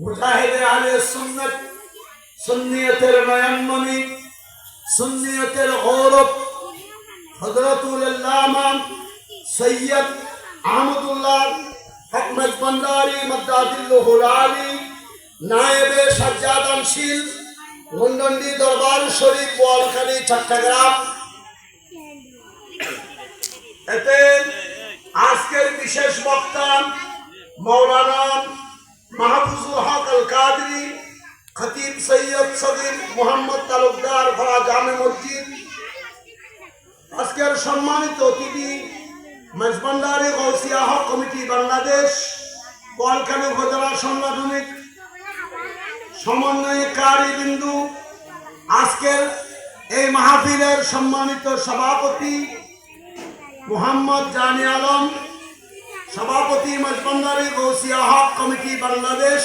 মুজাহিদে আহলে সুন্নাত, সুন্নিয়তের নয়নমণি, সুন্নিয়তের গৌরব হযরতুল আল্লামা সৈয়দ আহমদুল্লাহ হক মেজবান্ডারি মাদ্দাজিল্লাহুল আলী নায়েবে সাজ্জাদানশীল গন্ডন্ডি দরবার শরীফ বোয়ালখালী চট্টগ্রাম। এতে আজকের বিশেষ বক্তা মৌলানা মাহফুজুল হক আল কাদরি, খতিব সৈয়দ সগীর মোহাম্মদ তালুকদার ভরা জামে মসজিদ। আজকের সম্মানিত অতিথি মেজবান্ডারি গৌসিয়া হক কমিটি বাংলাদেশ বোয়ালখালী উপজেলা সাংগঠনিক সমন্বয়কারী বিন্দু, আজকের এই মাহফিলের সম্মানিত সভাপতি মোহাম্মদ জানি আলম, সভাপতি মেজবান্ডারি গৌসিয়া হক কমিটি বাংলাদেশ।